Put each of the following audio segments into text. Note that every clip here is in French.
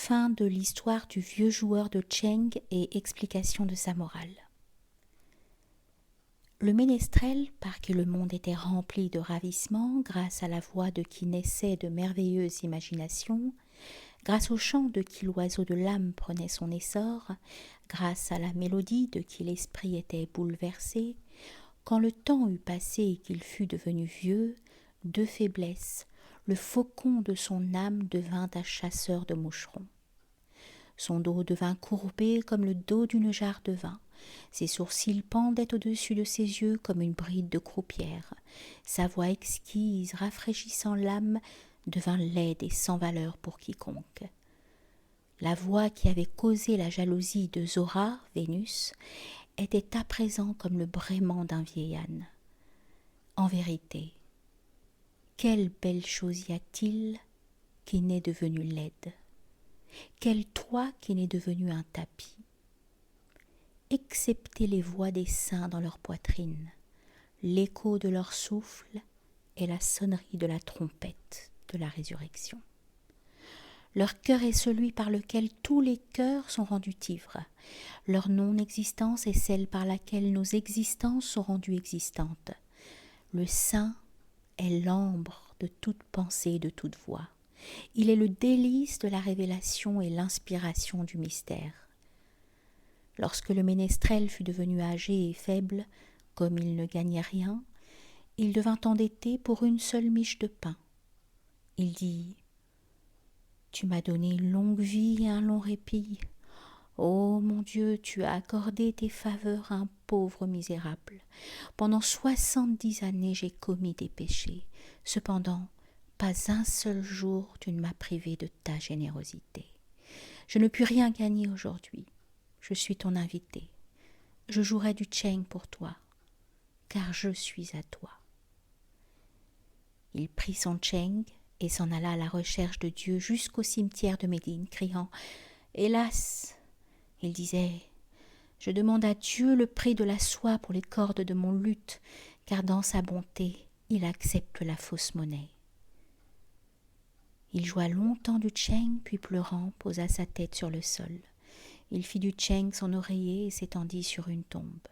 Fin de l'histoire du vieux joueur de Cheng et explication de sa morale. Le ménestrel, par qui le monde était rempli de ravissement, grâce à la voix de qui naissaient de merveilleuses imaginations, grâce au chant de qui l'oiseau de l'âme prenait son essor, grâce à la mélodie de qui l'esprit était bouleversé, quand le temps eut passé et qu'il fut devenu vieux, de faiblesse, le faucon de son âme devint un chasseur de moucherons. Son dos devint courbé comme le dos d'une jarre de vin. Ses sourcils pendaient au-dessus de ses yeux comme une bride de croupière. Sa voix exquise, rafraîchissant l'âme, devint laide et sans valeur pour quiconque. La voix qui avait causé la jalousie de Zora, Vénus, était à présent comme le braiement d'un vieil âne. En vérité, quelle belle chose y a-t-il qui n'est devenue laide? Quel toit qui n'est devenu un tapis? Excepté les voix des saints dans leur poitrine, l'écho de leur souffle et la sonnerie de la trompette de la résurrection. Leur cœur est celui par lequel tous les cœurs sont rendus ivres. Leur non-existence est celle par laquelle nos existences sont rendues existantes. Le saint est l'ambre de toute pensée et de toute voix. Il est le délice de la révélation et l'inspiration du mystère. Lorsque le ménestrel fut devenu âgé et faible, comme il ne gagnait rien, il devint endetté pour une seule miche de pain. Il dit « Tu m'as donné une longue vie et un long répit. Ô mon Dieu, tu as accordé tes faveurs à un pauvre misérable. Pendant 70 années j'ai commis des péchés. Cependant, pas un seul jour tu ne m'as privé de ta générosité. Je ne puis rien gagner aujourd'hui. Je suis ton invité. Je jouerai du Cheng pour toi, car je suis à toi. » Il prit son Cheng et s'en alla à la recherche de Dieu jusqu'au cimetière de Médine, criant « Hélas !» Il disait « Je demande à Dieu le prix de la soie pour les cordes de mon luth, car dans sa bonté, il accepte la fausse monnaie. » Il joua longtemps du Cheng, puis pleurant, posa sa tête sur le sol. Il fit du Cheng son oreiller et s'étendit sur une tombe.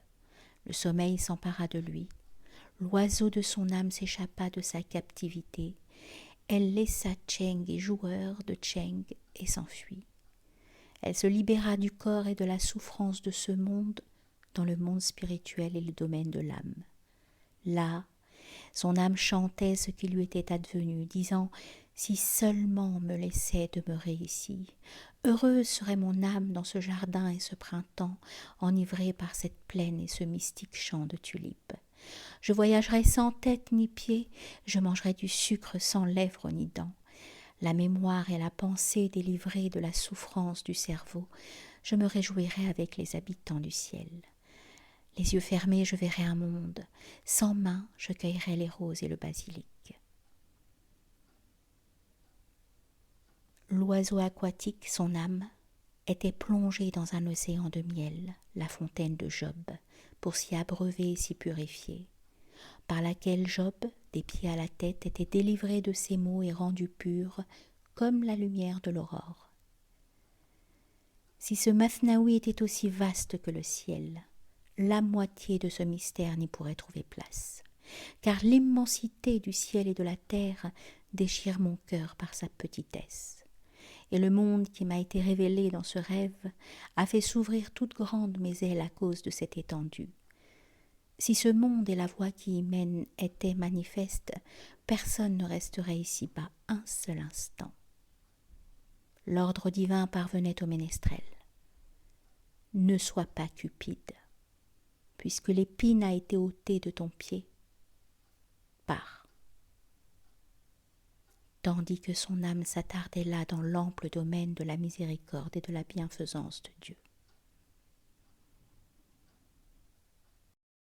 Le sommeil s'empara de lui. L'oiseau de son âme s'échappa de sa captivité. Elle laissa Cheng et joueur de Cheng et s'enfuit. Elle se libéra du corps et de la souffrance de ce monde dans le monde spirituel et le domaine de l'âme. Là, son âme chantait ce qui lui était advenu, disant « Si seulement on me laissait demeurer ici, heureuse serait mon âme dans ce jardin et ce printemps, enivrée par cette plaine et ce mystique champ de tulipes. Je voyagerais sans tête ni pied, je mangerais du sucre sans lèvres ni dents. La mémoire et la pensée délivrées de la souffrance du cerveau, je me réjouirais avec les habitants du ciel. Les yeux fermés, je verrais un monde. Sans main, je cueillerais les roses et le basilic. » L'oiseau aquatique, son âme, était plongé dans un océan de miel, la fontaine de Job, pour s'y abreuver et s'y purifier, par laquelle Job, des pieds à la tête, était délivré de ses maux et rendu pur, comme la lumière de l'aurore. Si ce Mathnaoui était aussi vaste que le ciel, la moitié de ce mystère n'y pourrait trouver place, car l'immensité du ciel et de la terre déchire mon cœur par sa petitesse. Et le monde qui m'a été révélé dans ce rêve a fait s'ouvrir toutes grandes mes ailes à cause de cette étendue. Si ce monde et la voie qui y mène étaient manifestes, personne ne resterait ici-bas un seul instant. L'ordre divin parvenait au ménestrel. Ne sois pas cupide, puisque l'épine a été ôtée de ton pied. Pars. Tandis que son âme s'attardait là dans l'ample domaine de la miséricorde et de la bienfaisance de Dieu.